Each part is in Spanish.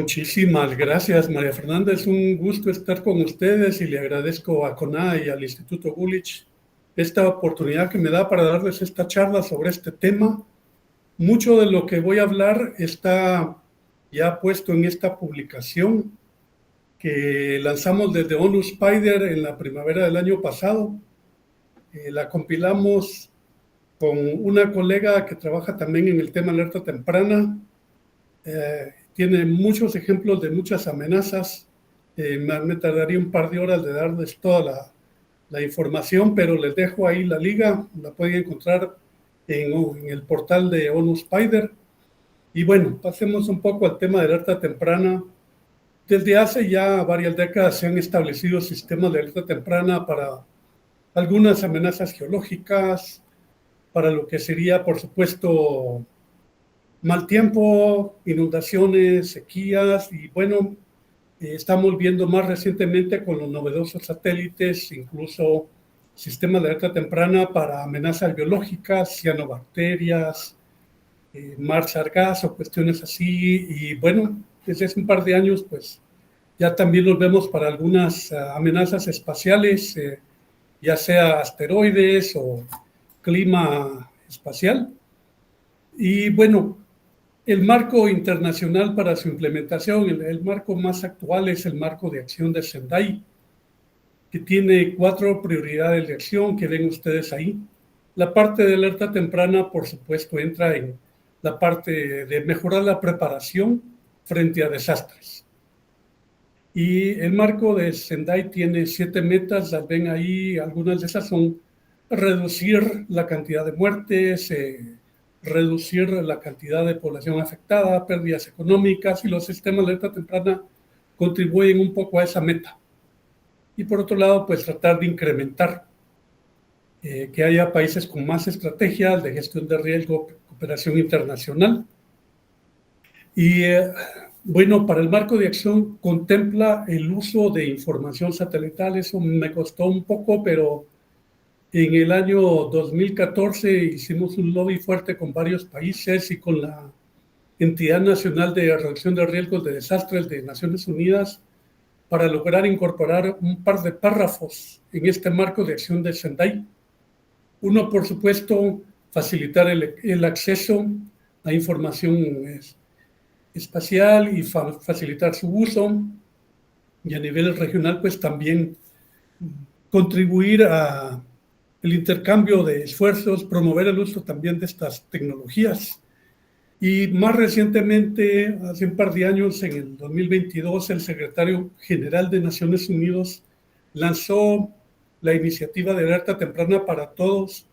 Muchísimas gracias, María Fernanda. Es un gusto estar con ustedes y le agradezco a CONA y al Instituto Gulich esta oportunidad que me da para darles esta charla sobre este tema. Mucho de lo que voy a hablar está ya puesto en esta publicación que lanzamos desde ONU Spider en la primavera del año pasado. La compilamos con una colega que trabaja también en el tema alerta temprana. Tiene muchos ejemplos de muchas amenazas. Me tardaría un par de horas de darles toda la información, pero les dejo ahí la liga. La pueden encontrar en el portal de ONU Spider. Y bueno, pasemos un poco al tema de alerta temprana. Desde hace ya varias décadas se han establecido sistemas de alerta temprana para algunas amenazas geológicas, para lo que sería, por supuesto, mal tiempo, inundaciones, sequías y bueno, estamos viendo más recientemente con los novedosos satélites, incluso sistemas de alerta temprana para amenazas biológicas, cianobacterias, mar sargazo, cuestiones así. Y bueno, desde hace un par de años, pues ya también los vemos para algunas amenazas espaciales, ya sea asteroides o clima espacial. Y bueno, el marco internacional para su implementación, el marco más actual es el marco de acción de Sendai, que tiene 4 prioridades de acción que ven ustedes ahí. La parte de alerta temprana, por supuesto, entra en la parte de mejorar la preparación frente a desastres. Y el marco de Sendai tiene 7 metas, las ven ahí, algunas de esas son reducir la cantidad de muertes, reducir la cantidad de población afectada, pérdidas económicas, y los sistemas de alerta temprana contribuyen un poco a esa meta. Y por otro lado, pues tratar de incrementar que haya países con más estrategias de gestión de riesgo, cooperación internacional. Y bueno, para el marco de acción contempla el uso de información satelital. Eso me costó un poco, pero en el año 2014 hicimos un lobby fuerte con varios países y con la Entidad Nacional de Reducción de Riesgos de Desastres de Naciones Unidas para lograr incorporar un par de párrafos en este marco de acción de Sendai. Uno, por supuesto, facilitar el acceso a información espacial y facilitar su uso. Y a nivel regional, pues también contribuir a el intercambio de esfuerzos, promover el uso también de estas tecnologías. Y más recientemente, hace un par de años, en el 2022, el secretario general de Naciones Unidas lanzó la iniciativa de alerta temprana para todos,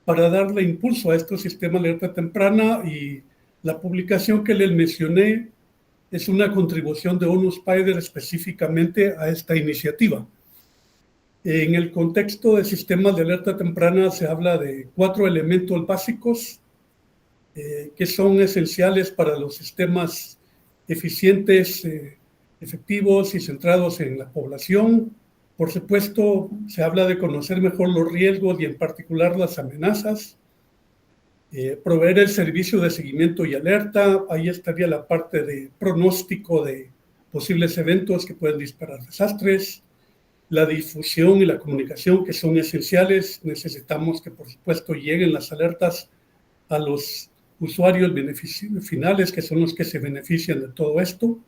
para darle impulso a estos sistemas de alerta temprana, y la publicación que les mencioné es una contribución de ONU Spider específicamente a esta iniciativa. En el contexto de sistemas de alerta temprana se habla de 4 elementos básicos que son esenciales para los sistemas eficientes, efectivos y centrados en la población. Por supuesto, se habla de conocer mejor los riesgos y en particular las amenazas. Proveer el servicio de seguimiento y alerta. Ahí estaría la parte de pronóstico de posibles eventos que pueden disparar desastres. La difusión y la comunicación, que son esenciales. Necesitamos que, por supuesto, lleguen las alertas a los usuarios finales, que son los que se benefician de todo esto.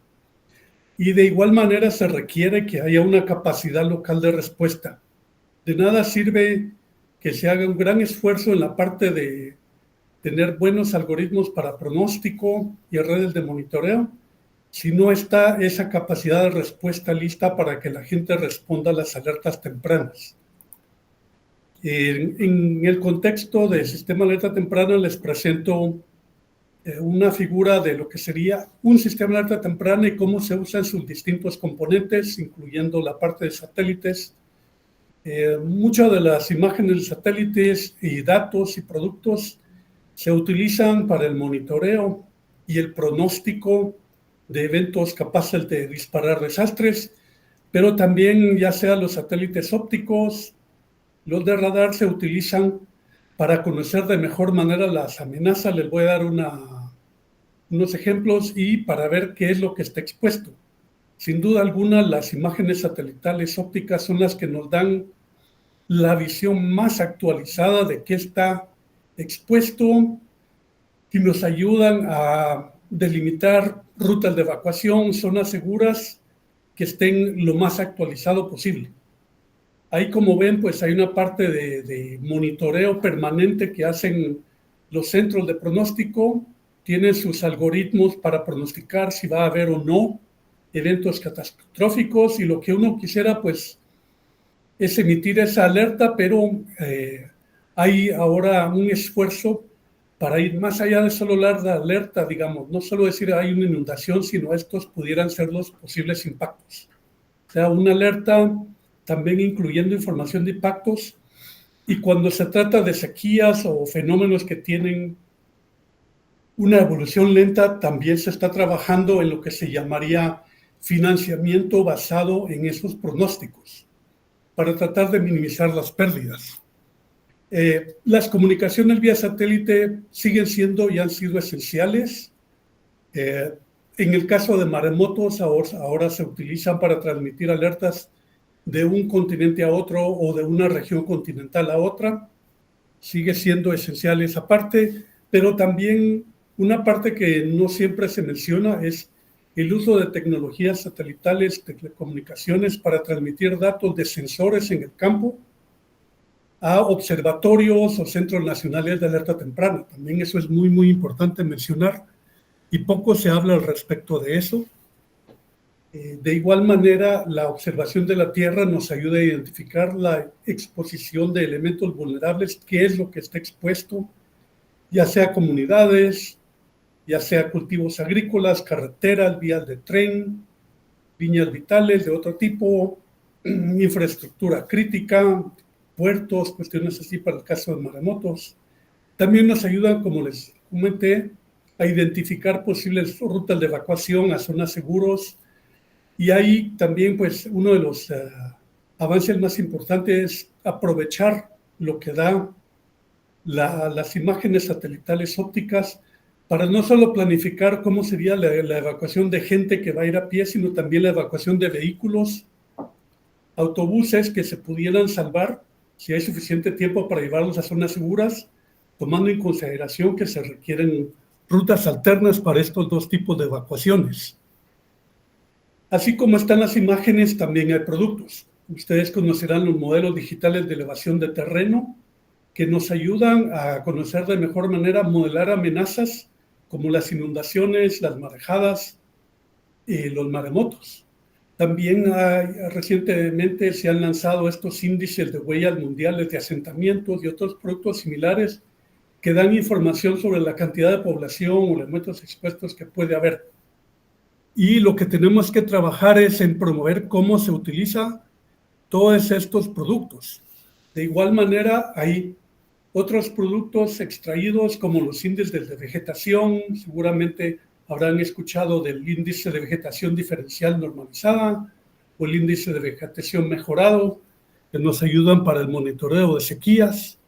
Y de igual manera se requiere que haya una capacidad local de respuesta. De nada sirve que se haga un gran esfuerzo en la parte de tener buenos algoritmos para pronóstico y redes de monitoreo si no está esa capacidad de respuesta lista para que la gente responda a las alertas tempranas. En el contexto del sistema de alerta temprana les presento una figura de lo que sería un sistema de alerta temprana y cómo se usan sus distintos componentes, incluyendo la parte de satélites. Muchas de las imágenes de satélites y datos y productos se utilizan para el monitoreo y el pronóstico de eventos capaces de disparar desastres, pero también ya sea los satélites ópticos, los de radar se utilizan para conocer de mejor manera las amenazas. Les voy a dar unos ejemplos y para ver qué es lo que está expuesto. Sin duda alguna, las imágenes satelitales ópticas son las que nos dan la visión más actualizada de qué está expuesto y nos ayudan a delimitar rutas de evacuación, zonas seguras que estén lo más actualizado posible. Ahí, como ven, pues hay una parte de monitoreo permanente que hacen los centros de pronóstico, tienen sus algoritmos para pronosticar si va a haber o no eventos catastróficos, y lo que uno quisiera pues es emitir esa alerta, pero hay ahora un esfuerzo para ir más allá de solo la alerta, digamos, no solo decir hay una inundación, sino estos pudieran ser los posibles impactos. O sea, una alerta también incluyendo información de impactos, y cuando se trata de sequías o fenómenos que tienen una evolución lenta, también se está trabajando en lo que se llamaría financiamiento basado en esos pronósticos, para tratar de minimizar las pérdidas. Las comunicaciones vía satélite siguen siendo y han sido esenciales. En el caso de maremotos, ahora se utilizan para transmitir alertas de un continente a otro o de una región continental a otra. Sigue siendo esencial esa parte, pero también una parte que no siempre se menciona es el uso de tecnologías satelitales, telecomunicaciones, para transmitir datos de sensores en el campo a observatorios o centros nacionales de alerta temprana. También eso es muy, muy importante mencionar, y poco se habla al respecto de eso. De igual manera, la observación de la Tierra nos ayuda a identificar la exposición de elementos vulnerables, qué es lo que está expuesto, ya sea comunidades, ya sea cultivos agrícolas, carreteras, vías de tren, líneas vitales de otro tipo, infraestructura crítica, puertos, cuestiones así para el caso de maremotos. También nos ayudan, como les comenté, a identificar posibles rutas de evacuación a zonas seguras. Y ahí también, pues, uno de los avances más importantes es aprovechar lo que da las imágenes satelitales ópticas para no solo planificar cómo sería la evacuación de gente que va a ir a pie, sino también la evacuación de vehículos, autobuses que se pudieran salvar si hay suficiente tiempo para llevarlos a zonas seguras, tomando en consideración que se requieren rutas alternas para estos dos tipos de evacuaciones. Así como están las imágenes, también hay productos. Ustedes conocerán los modelos digitales de elevación de terreno, que nos ayudan a conocer de mejor manera, modelar amenazas como las inundaciones, las marejadas y los maremotos. También recientemente se han lanzado estos índices de huellas mundiales de asentamientos y otros productos similares que dan información sobre la cantidad de población o elementos expuestos que puede haber. Y lo que tenemos que trabajar es en promover cómo se utiliza todos estos productos. De igual manera, hay otros productos extraídos como los índices de vegetación. Seguramente habrán escuchado del índice de vegetación diferencial normalizada o el índice de vegetación mejorado, que nos ayudan para el monitoreo de sequías.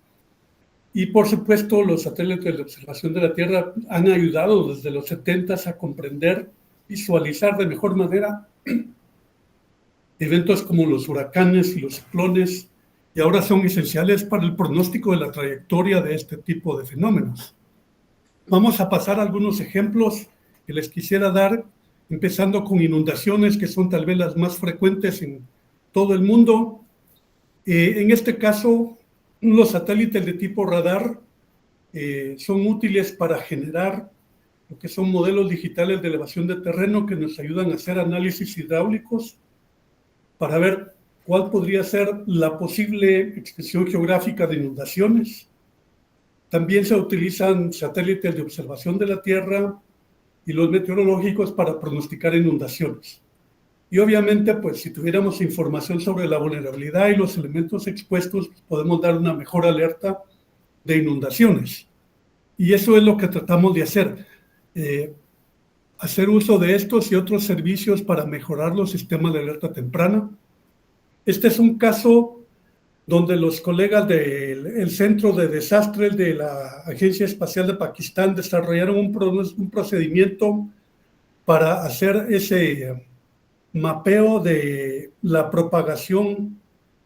Y por supuesto, los satélites de observación de la Tierra han ayudado desde los 70s a comprender, visualizar de mejor manera eventos como los huracanes y los ciclones, y ahora son esenciales para el pronóstico de la trayectoria de este tipo de fenómenos. Vamos a pasar a algunos ejemplos que les quisiera dar, empezando con inundaciones, que son tal vez las más frecuentes en todo el mundo. En este caso, los satélites de tipo radar son útiles para generar lo que son modelos digitales de elevación de terreno que nos ayudan a hacer análisis hidráulicos para ver cuál podría ser la posible extensión geográfica de inundaciones. También se utilizan satélites de observación de la Tierra y los meteorológicos para pronosticar inundaciones. Y obviamente, pues si tuviéramos información sobre la vulnerabilidad y los elementos expuestos, podemos dar una mejor alerta de inundaciones. Y eso es lo que tratamos de hacer. Hacer uso de estos y otros servicios para mejorar los sistemas de alerta temprana. Este es un caso donde los colegas del Centro de Desastres de la Agencia Espacial de Pakistán desarrollaron un procedimiento para hacer ese mapeo de la propagación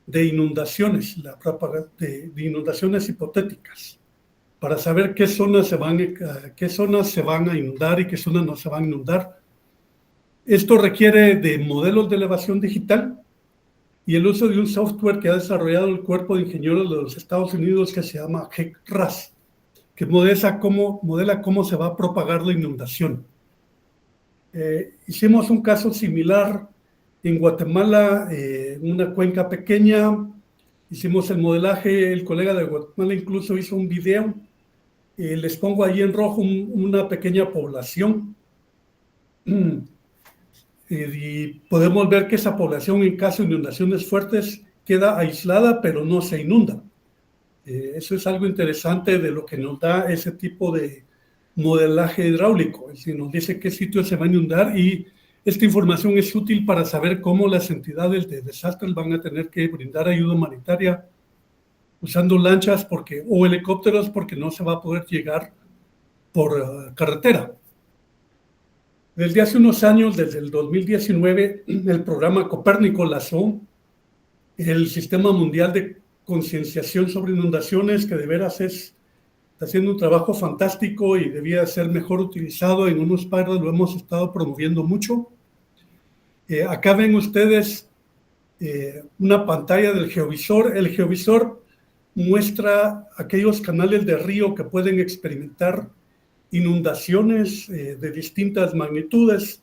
de inundaciones, de inundaciones hipotéticas, para saber qué zonas se van a inundar y qué zonas no se van a inundar. Esto requiere de modelos de elevación digital y el uso de un software que ha desarrollado el Cuerpo de Ingenieros de los Estados Unidos que se llama GEC-RAS, que modela cómo se va a propagar la inundación. Hicimos un caso similar en Guatemala, una cuenca pequeña. Hicimos el modelaje, el colega de Guatemala incluso hizo un video. Les pongo ahí en rojo una pequeña población. Y podemos ver que esa población en caso de inundaciones fuertes queda aislada, pero no se inunda. Eso es algo interesante de lo que nos da ese tipo de modelaje hidráulico. Es decir, nos dice qué sitio se va a inundar y esta información es útil para saber cómo las entidades de desastres van a tener que brindar ayuda humanitaria usando lanchas o helicópteros porque no se va a poder llegar por carretera. Desde hace unos años, desde el 2019, el programa Copérnico lanzó el Sistema Mundial de Concienciación sobre Inundaciones, que de veras está haciendo un trabajo fantástico y debía ser mejor utilizado. En unos países lo hemos estado promoviendo mucho. Acá ven ustedes una pantalla del geovisor. El geovisor muestra aquellos canales de río que pueden experimentar inundaciones de distintas magnitudes,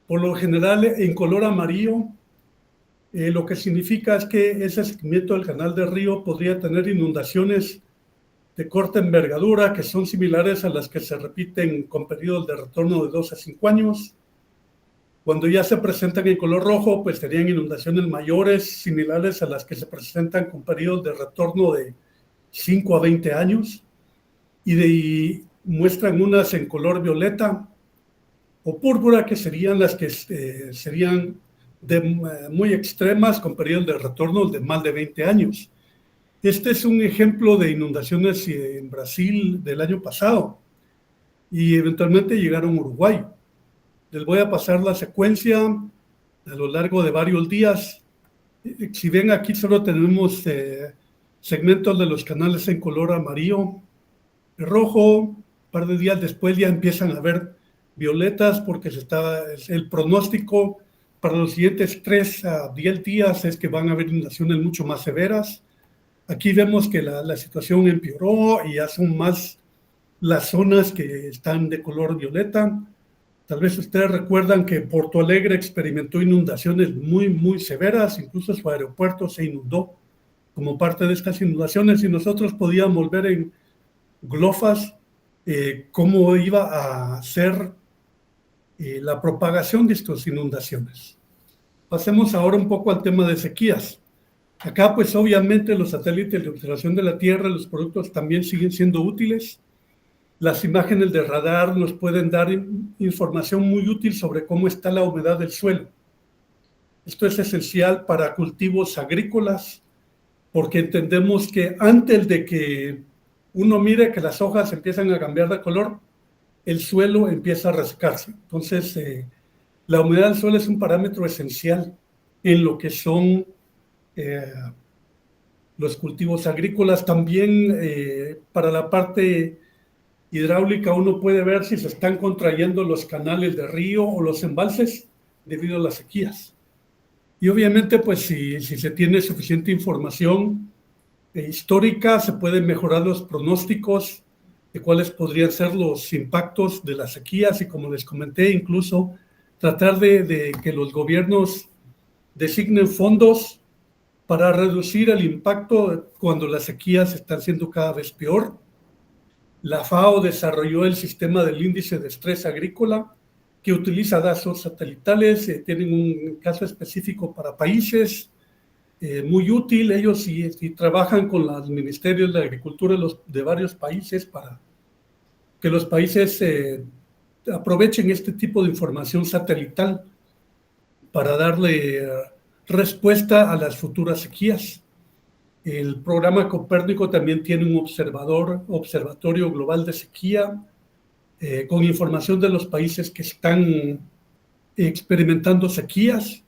por lo general en color amarillo. Lo que significa es que ese segmento del canal de río podría tener inundaciones de corta envergadura que son similares a las que se repiten con periodos de retorno de 2 a 5 años. Cuando ya se presentan en color rojo, pues serían inundaciones mayores, similares a las que se presentan con periodos de retorno de 5 a 20 años. Y muestran unas en color violeta o púrpura, que serían las que serían muy extremas, con periodos de retorno de más de 20 años. Este es un ejemplo de inundaciones en Brasil del año pasado y eventualmente llegaron a Uruguay. Les voy a pasar la secuencia a lo largo de varios días. Si ven, aquí solo tenemos segmentos de los canales en color amarillo, rojo. Un par de días después ya empiezan a ver violetas porque el pronóstico para los siguientes 3 a 10 días es que van a haber inundaciones mucho más severas. Aquí vemos que la situación empeoró y ya son más las zonas que están de color violeta. Tal vez ustedes recuerdan que Porto Alegre experimentó inundaciones muy, muy severas, incluso su aeropuerto se inundó como parte de estas inundaciones y nosotros podíamos ver en glofas cómo iba a ser la propagación de estas inundaciones. Pasemos ahora un poco al tema de sequías. Acá, pues obviamente los satélites de observación de la Tierra, los productos también siguen siendo útiles. Las imágenes de radar nos pueden dar información muy útil sobre cómo está la humedad del suelo. Esto es esencial para cultivos agrícolas, porque entendemos que antes de que uno mire que las hojas empiezan a cambiar de color, el suelo empieza a resecarse. Entonces, la humedad del suelo es un parámetro esencial en lo que son los cultivos agrícolas. También para la parte hidráulica uno puede ver si se están contrayendo los canales de río o los embalses debido a las sequías. Y obviamente, pues si se tiene suficiente información histórica, se pueden mejorar los pronósticos de cuáles podrían ser los impactos de las sequías y, como les comenté, incluso tratar de que los gobiernos designen fondos para reducir el impacto cuando las sequías están siendo cada vez peor. La FAO desarrolló el sistema del índice de estrés agrícola, que utiliza datos satelitales, tienen un caso específico para países, muy útil. Ellos sí trabajan con los ministerios de agricultura de varios países para que los países aprovechen este tipo de información satelital para darle respuesta a las futuras sequías. El programa Copérnico también tiene un observatorio global de sequía, con información de los países que están experimentando sequías.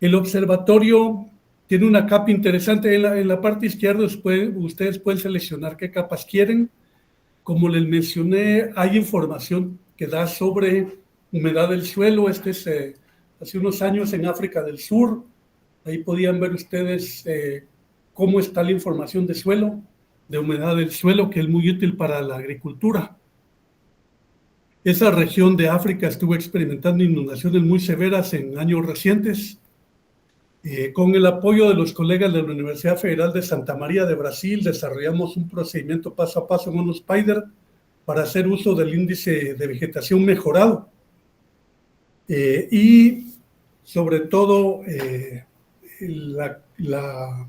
El observatorio tiene una capa interesante. En la parte izquierda ustedes pueden seleccionar qué capas quieren. Como les mencioné, hay información que da sobre humedad del suelo. Este es hace unos años en África del Sur. Ahí podían ver ustedes cómo está la información de suelo, de humedad del suelo, que es muy útil para la agricultura. Esa región de África estuvo experimentando inundaciones muy severas en años recientes. Con el apoyo de los colegas de la Universidad Federal de Santa María de Brasil, desarrollamos un procedimiento paso a paso en OneSpider para hacer uso del índice de vegetación mejorado. Y sobre todo la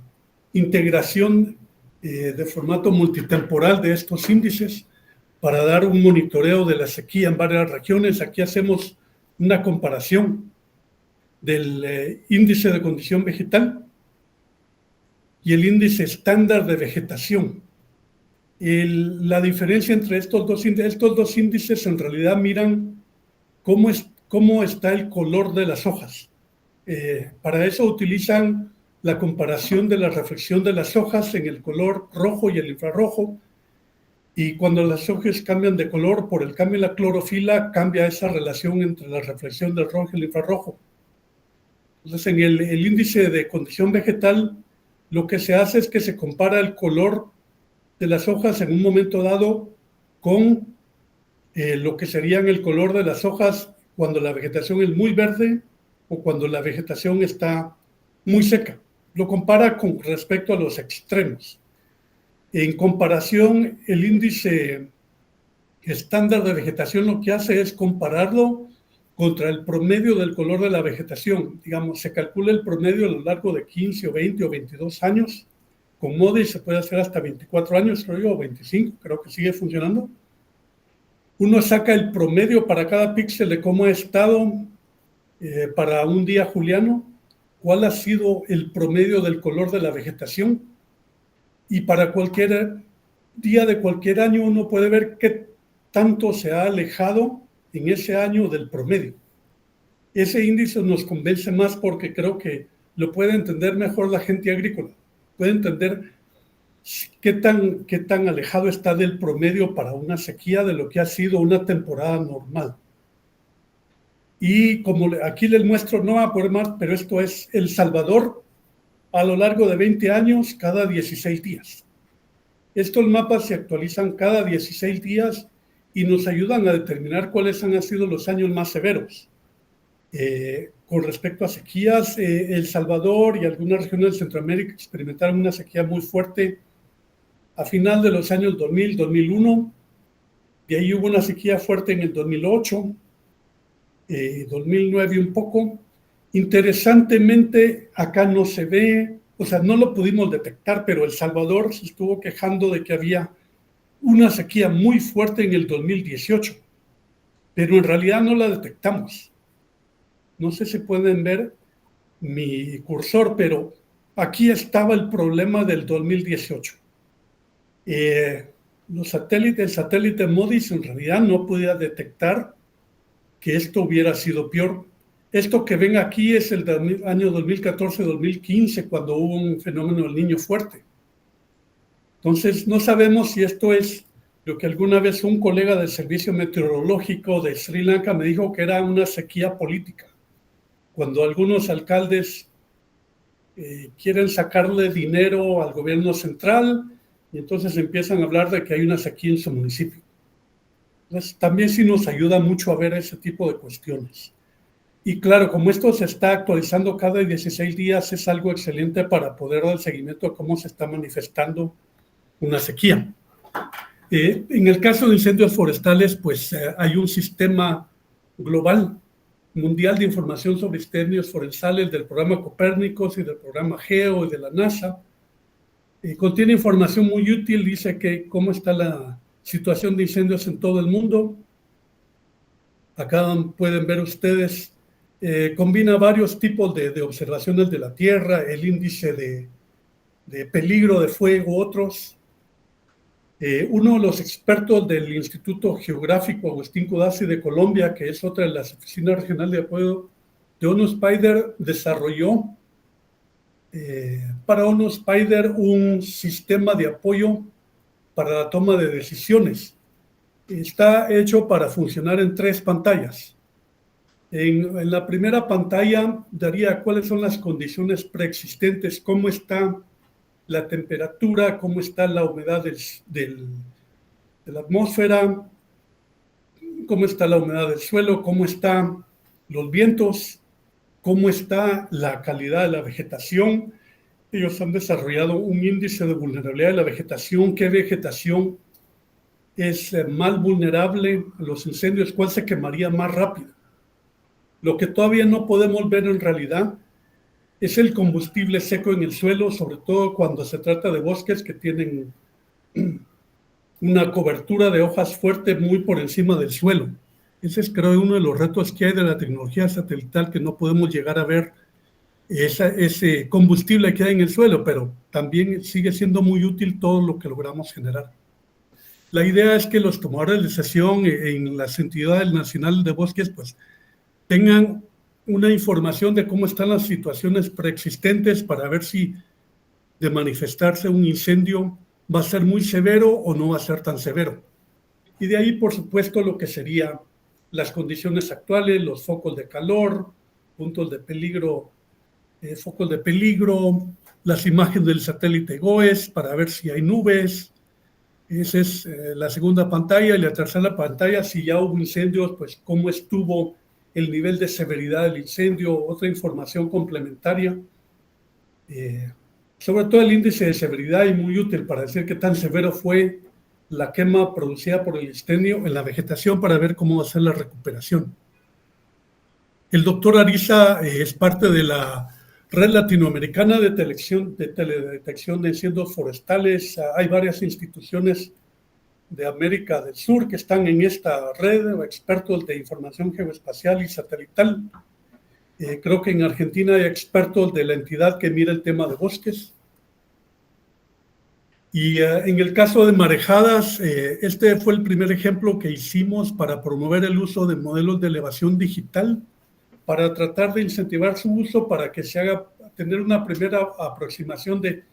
integración de formato multitemporal de estos índices para dar un monitoreo de la sequía en varias regiones. Aquí hacemos una comparación del índice de condición vegetal y el índice estándar de vegetación. La diferencia entre estos dos índices en realidad miran cómo está el color de las hojas. Para eso utilizan la comparación de la reflexión de las hojas en el color rojo y el infrarrojo, y cuando las hojas cambian de color por el cambio en la clorofila, cambia esa relación entre la reflexión del rojo y el infrarrojo. Entonces, en el índice de condición vegetal, lo que se hace es que se compara el color de las hojas en un momento dado con lo que serían el color de las hojas cuando la vegetación es muy verde o cuando la vegetación está muy seca. Lo compara con respecto a los extremos. En comparación, el índice estándar de vegetación lo que hace es compararlo contra el promedio del color de la vegetación. Digamos, se calcula el promedio a lo largo de 15 o 20 o 22 años. Con MODI se puede hacer hasta 24 años, creo yo, o 25, creo que sigue funcionando. Uno saca el promedio para cada píxel de cómo ha estado para un día juliano, cuál ha sido el promedio del color de la vegetación, y para cualquier día de cualquier año uno puede ver qué tanto se ha alejado en ese año del promedio. Ese índice nos convence más porque creo que lo puede entender mejor la gente agrícola. Puede entender qué tan alejado está del promedio para una sequía de lo que ha sido una temporada normal. Y como aquí les muestro, no va a poder más, pero esto es El Salvador a lo largo de 20 años, cada 16 días. Estos mapas se actualizan cada 16 días y nos ayudan a determinar cuáles han sido los años más severos. Con respecto a sequías, El Salvador y algunas regiones de Centroamérica experimentaron una sequía muy fuerte a final de los años 2000, 2001. De ahí hubo una sequía fuerte en el 2008, 2009 un poco. Interesantemente, acá no se ve, o sea, no lo pudimos detectar, pero El Salvador se estuvo quejando de que había una sequía muy fuerte en el 2018, pero en realidad no la detectamos. No sé si pueden ver mi cursor, pero aquí estaba el problema del 2018. El satélite MODIS en realidad no podía detectar que esto hubiera sido peor. Esto que ven aquí es el año 2014-2015, cuando hubo un fenómeno del Niño fuerte. Entonces, no sabemos si esto es lo que alguna vez un colega del Servicio Meteorológico de Sri Lanka me dijo que era una sequía política. Cuando algunos alcaldes quieren sacarle dinero al gobierno central y entonces empiezan a hablar de que hay una sequía en su municipio. Entonces, también sí nos ayuda mucho a ver ese tipo de cuestiones. Y claro, como esto se está actualizando cada 16 días, es algo excelente para poder dar seguimiento a cómo se está manifestando una sequía. En el caso de incendios forestales, pues hay un sistema global, mundial de información sobre incendios forestales del programa Copérnicos y del programa GEO y de la NASA. Contiene información muy útil, dice que cómo está la situación de incendios en todo el mundo. Acá pueden ver ustedes, combina varios tipos de observaciones de la Tierra, el índice de peligro de fuego, otros. Uno de los expertos del Instituto Geográfico Agustín Codazzi de Colombia, que es otra de las oficinas regionales de apoyo de ONU Spider, desarrolló para ONU Spider un sistema de apoyo para la toma de decisiones. Está hecho para funcionar en 3 pantallas. En la primera pantalla daría cuáles son las condiciones preexistentes, cómo está la temperatura, cómo está la humedad de la atmósfera, cómo está la humedad del suelo, cómo están los vientos, cómo está la calidad de la vegetación. Ellos han desarrollado un índice de vulnerabilidad de la vegetación, qué vegetación es más vulnerable a los incendios, cuál se quemaría más rápido. Lo que todavía no podemos ver en realidad es el combustible seco en el suelo, sobre todo cuando se trata de bosques que tienen una cobertura de hojas fuerte muy por encima del suelo. Ese es, creo, uno de los retos que hay de la tecnología satelital, que no podemos llegar a ver ese combustible que hay en el suelo, pero también sigue siendo muy útil todo lo que logramos generar. La idea es que los tomadores de decisión en las entidades nacionales de bosques pues tengan una información de cómo están las situaciones preexistentes para ver si de manifestarse un incendio va a ser muy severo o no va a ser tan severo. Y de ahí, por supuesto, lo que serían las condiciones actuales, los focos de calor, puntos de peligro, focos de peligro, las imágenes del satélite GOES para ver si hay nubes. Esa es la segunda pantalla. Y la tercera pantalla, si ya hubo incendios, pues cómo estuvo el nivel de severidad del incendio, otra información complementaria. Sobre todo el índice de severidad, y muy útil para decir qué tan severo fue la quema producida por el incendio en la vegetación para ver cómo va a ser la recuperación. El doctor Ariza es parte de la Red Latinoamericana de Teledetección de Incendios Forestales. Hay varias instituciones de América del Sur que están en esta red, expertos de información geoespacial y satelital. Creo que en Argentina hay expertos de la entidad que mira el tema de bosques. Y en el caso de marejadas, este fue el primer ejemplo que hicimos para promover el uso de modelos de elevación digital, para tratar de incentivar su uso, para que se haga, tener una primera aproximación de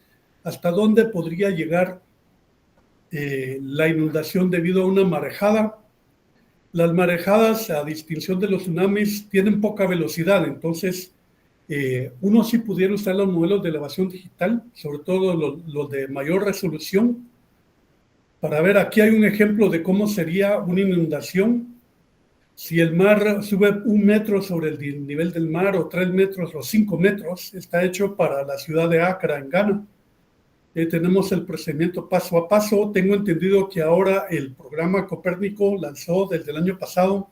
hasta dónde podría llegar la inundación debido a una marejada. Las marejadas, a distinción de los tsunamis, tienen poca velocidad, entonces uno sí pudiera usar los modelos de elevación digital, sobre todo los de mayor resolución, para ver, aquí hay un ejemplo de cómo sería una inundación. Si el mar sube 1 metro sobre el nivel del mar, o 3 metros o 5 metros, está hecho para la ciudad de Accra, en Ghana. Tenemos el procedimiento paso a paso. Tengo entendido que ahora el programa Copérnico lanzó desde el año pasado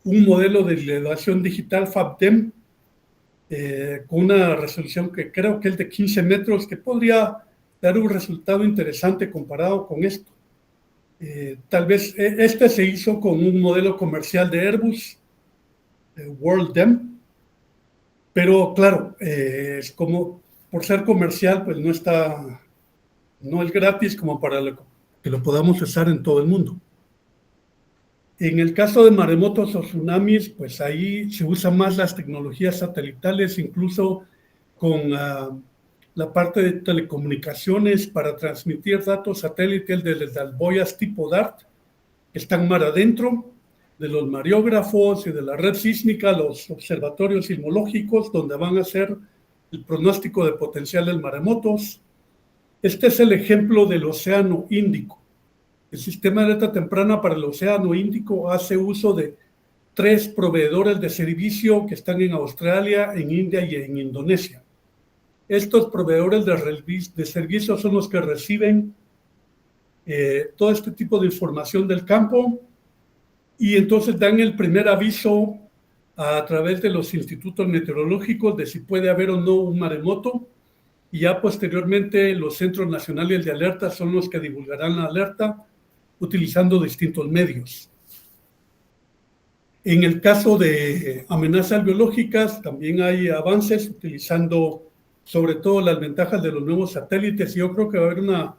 un modelo de elevación digital FABDEM con una resolución que creo que es de 15 metros, que podría dar un resultado interesante comparado con esto. Tal vez este se hizo con un modelo comercial de Airbus, WorldDEM, pero claro, es como por ser comercial, pues no es gratis como para que lo podamos usar en todo el mundo. En el caso de maremotos o tsunamis, pues ahí se usan más las tecnologías satelitales, incluso con la parte de telecomunicaciones para transmitir datos satélites desde las boyas tipo DART, que están mar adentro, de los mareógrafos y de la red sísmica, los observatorios sismológicos, donde van a hacer el pronóstico de potenciales maremotos. Este es el ejemplo del Océano Índico. El sistema de alerta temprana para el Océano Índico hace uso de 3 proveedores de servicio que están en Australia, en India y en Indonesia. Estos proveedores de servicio son los que reciben todo este tipo de información del campo, y entonces dan el primer aviso a través de los institutos meteorológicos de si puede haber o no un maremoto, y ya posteriormente los centros nacionales de alerta son los que divulgarán la alerta utilizando distintos medios. En el caso de amenazas biológicas también hay avances utilizando sobre todo las ventajas de los nuevos satélites. Yo creo que va a haber una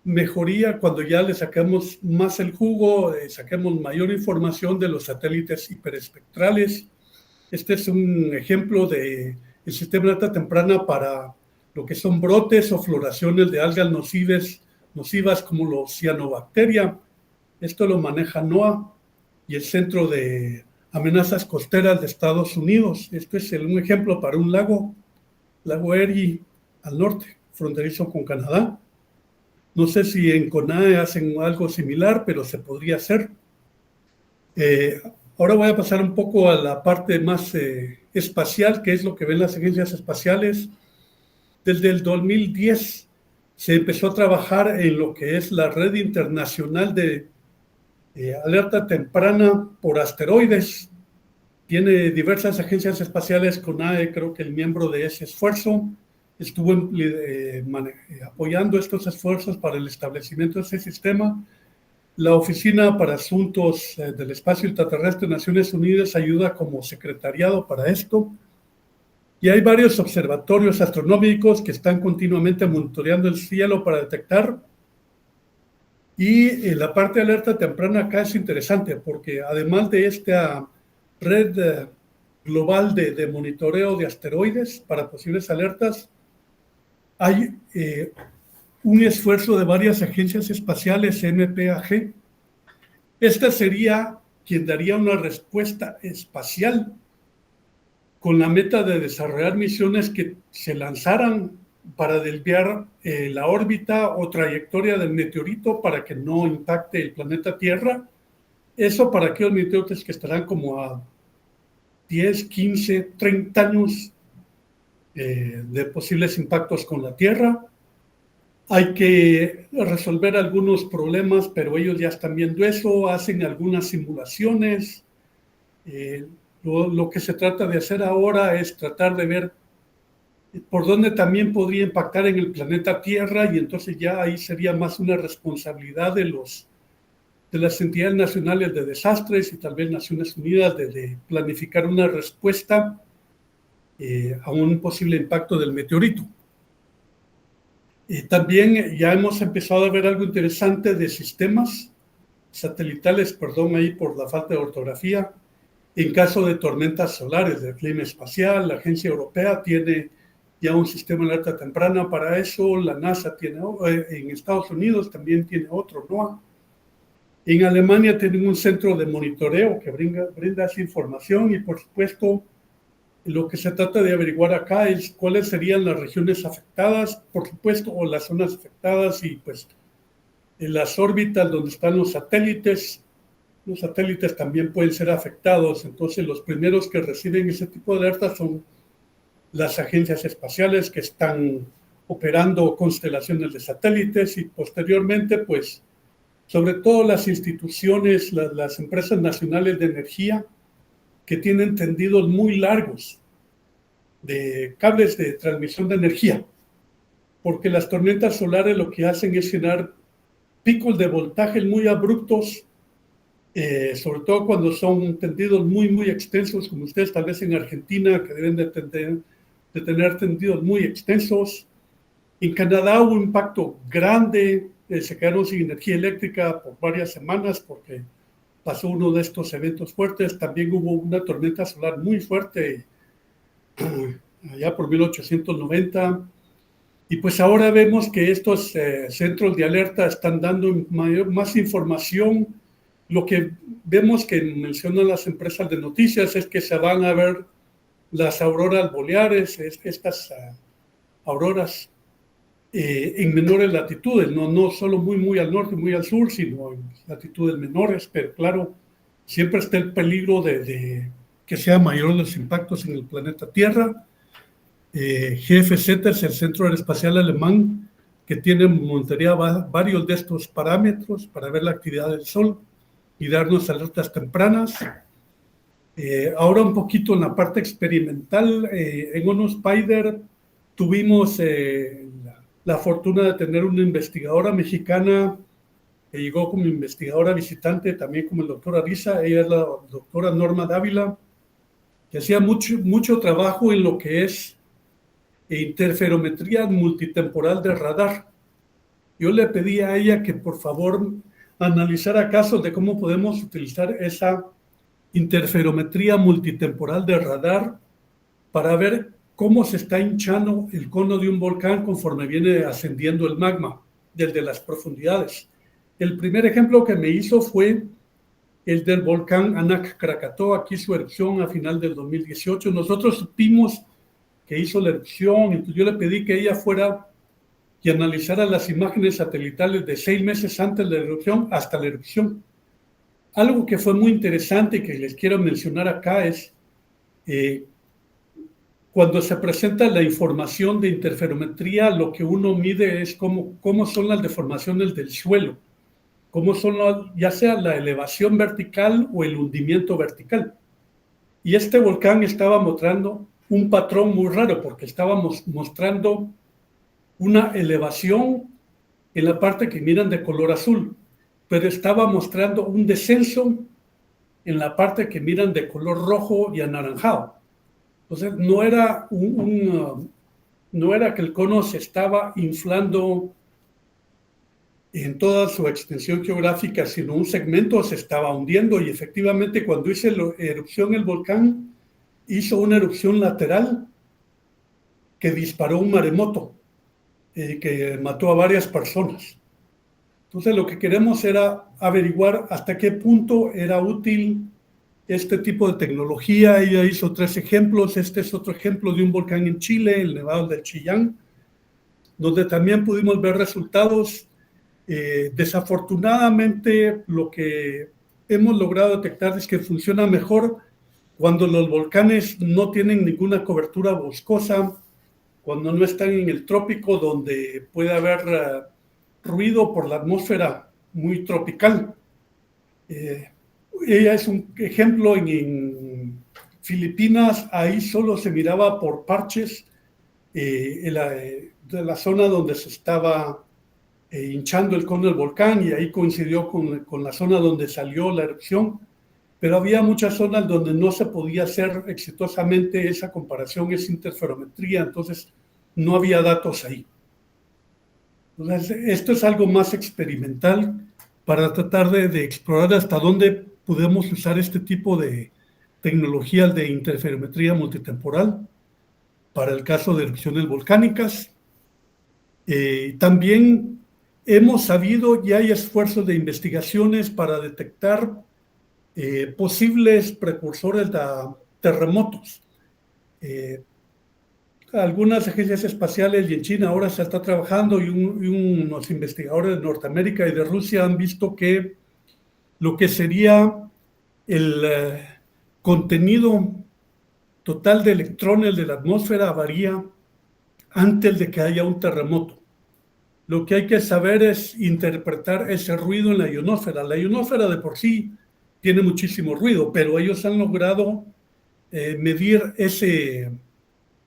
mejoría cuando ya le saquemos más el jugo, saquemos mayor información de los satélites hiperespectrales. Este es un ejemplo del sistema de alerta temprana para lo que son brotes o floraciones de algas nocivas como los cianobacteria. Esto lo maneja NOAA y el Centro de Amenazas Costeras de Estados Unidos. Este es un ejemplo para un lago Erie al norte, fronterizo con Canadá. No sé si en CONAE hacen algo similar, pero se podría hacer. Ahora voy a pasar un poco a la parte más espacial, que es lo que ven las agencias espaciales. Desde el 2010 se empezó a trabajar en lo que es la red internacional de alerta temprana por asteroides. Tiene diversas agencias espaciales. CONAE, creo que el miembro de ese esfuerzo, estuvo apoyando estos esfuerzos para el establecimiento de ese sistema. La Oficina para Asuntos del Espacio Extraterrestre de Naciones Unidas ayuda como secretariado para esto. Y hay varios observatorios astronómicos que están continuamente monitoreando el cielo para detectar. Y la parte de alerta temprana acá es interesante porque además de esta red global de monitoreo de asteroides para posibles alertas, hay un esfuerzo de varias agencias espaciales, MPAG. Esta sería quien daría una respuesta espacial con la meta de desarrollar misiones que se lanzaran para desviar la órbita o trayectoria del meteorito para que no impacte el planeta Tierra. Eso para aquellos meteoritos que estarán como a 10, 15, 30 años de posibles impactos con la Tierra. Hay que resolver algunos problemas, pero ellos ya están viendo eso, hacen algunas simulaciones. Lo que se trata de hacer ahora es tratar de ver por dónde también podría impactar en el planeta Tierra, y entonces ya ahí sería más una responsabilidad de las entidades nacionales de desastres y tal vez Naciones Unidas de planificar una respuesta a un posible impacto del meteorito. También ya hemos empezado a ver algo interesante de sistemas satelitales, ahí por la falta de ortografía, en caso de tormentas solares, del clima espacial. La Agencia Europea tiene ya un sistema de alerta temprana para eso, la NASA tiene, en Estados Unidos también tiene otro, ¿no? En Alemania tienen un centro de monitoreo que brinda esa información, y por supuesto lo que se trata de averiguar acá es cuáles serían las regiones afectadas, por supuesto, o las zonas afectadas, y pues en las órbitas donde están los satélites también pueden ser afectados. Entonces los primeros que reciben ese tipo de alertas son las agencias espaciales que están operando constelaciones de satélites, y posteriormente pues sobre todo las instituciones, las empresas nacionales de energía que tienen tendidos muy largos de cables de transmisión de energía, porque las tormentas solares lo que hacen es generar picos de voltaje muy abruptos, sobre todo cuando son tendidos muy, muy extensos, como ustedes tal vez en Argentina, que deben de tener tendidos muy extensos. En Canadá hubo un impacto grande, se quedaron sin energía eléctrica por varias semanas porque pasó uno de estos eventos fuertes. También hubo una tormenta solar muy fuerte allá por 1890. Y pues ahora vemos que estos centros de alerta están dando más información. Lo que vemos que mencionan las empresas de noticias es que se van a ver las auroras boreales, estas auroras en menores latitudes, no solo muy, muy al norte, muy al sur, sino en latitudes menores, pero claro, siempre está el peligro de que sean mayores los impactos en el planeta Tierra. GFZ es el Centro Aeroespacial Alemán, que tiene monitoreado varios de estos parámetros para ver la actividad del Sol y darnos alertas tempranas. Ahora un poquito en la parte experimental, en ONU Spider tuvimos la fortuna de tener una investigadora mexicana que llegó como investigadora visitante, también como el doctor Ariza. Ella es la doctora Norma Dávila, que hacía mucho trabajo en lo que es e interferometría multitemporal de radar. Yo le pedí a ella que por favor analizara casos de cómo podemos utilizar esa interferometría multitemporal de radar para ver cómo se está hinchando el cono de un volcán conforme viene ascendiendo el magma desde las profundidades. El primer ejemplo que me hizo fue el del volcán Anak Krakatoa, aquí su erupción a final del 2018. Nosotros supimos que hizo la erupción, entonces yo le pedí que ella fuera y analizara las imágenes satelitales de 6 meses antes de la erupción hasta la erupción. Algo que fue muy interesante y que les quiero mencionar acá es cuando se presenta la información de interferometría, lo que uno mide es cómo son las deformaciones del suelo, cómo son ya sea la elevación vertical o el hundimiento vertical. Y este volcán estaba mostrando un patrón muy raro porque estábamos mostrando una elevación en la parte que miran de color azul, pero estaba mostrando un descenso en la parte que miran de color rojo y anaranjado. Entonces, no era que el cono se estaba inflando en toda su extensión geográfica, sino un segmento se estaba hundiendo y efectivamente cuando hizo la erupción el volcán, hizo una erupción lateral que disparó un maremoto que mató a varias personas. Entonces, lo que queremos era averiguar hasta qué punto era útil este tipo de tecnología. Ella hizo 3 ejemplos. Este es otro ejemplo de un volcán en Chile, el Nevado del Chillán, donde también pudimos ver resultados. Desafortunadamente, lo que hemos logrado detectar es que funciona mejor cuando los volcanes no tienen ninguna cobertura boscosa, cuando no están en el trópico, donde puede haber ruido por la atmósfera muy tropical. Ella es un ejemplo en Filipinas, ahí solo se miraba por parches de la zona donde se estaba hinchando el cono del volcán, y ahí coincidió con la zona donde salió la erupción, pero había muchas zonas donde no se podía hacer exitosamente esa comparación, esa interferometría, entonces no había datos ahí. Entonces, esto es algo más experimental para tratar de explorar hasta dónde podemos usar este tipo de tecnologías de interferometría multitemporal para el caso de erupciones volcánicas. También hemos sabido y hay esfuerzos de investigaciones para detectar posibles precursores de terremotos. Algunas agencias espaciales y en China ahora se está trabajando y unos investigadores de Norteamérica y de Rusia han visto que lo que sería el contenido total de electrones de la atmósfera varía antes de que haya un terremoto. Lo que hay que saber es interpretar ese ruido en la ionosfera. La ionosfera de por sí tiene muchísimo ruido, pero ellos han logrado medir ese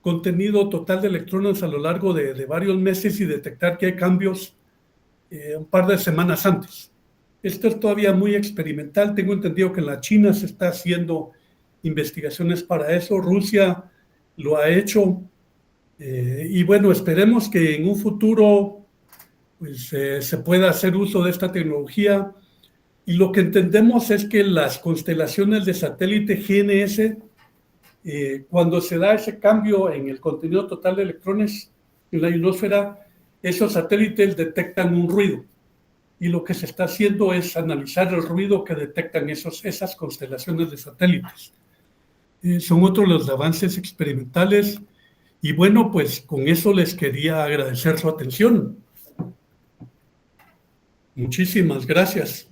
contenido total de electrones a lo largo de varios meses y detectar que hay cambios un par de semanas antes. Esto es todavía muy experimental. Tengo entendido que en la China se está haciendo investigaciones para eso. Rusia lo ha hecho. Y bueno, esperemos que en un futuro pues, se pueda hacer uso de esta tecnología. Y lo que entendemos es que las constelaciones de satélite GNS, cuando se da ese cambio en el contenido total de electrones en la ionosfera, esos satélites detectan un ruido. Y lo que se está haciendo es analizar el ruido que detectan esas constelaciones de satélites. Son otros los avances experimentales. Y bueno, pues con eso les quería agradecer su atención. Muchísimas gracias.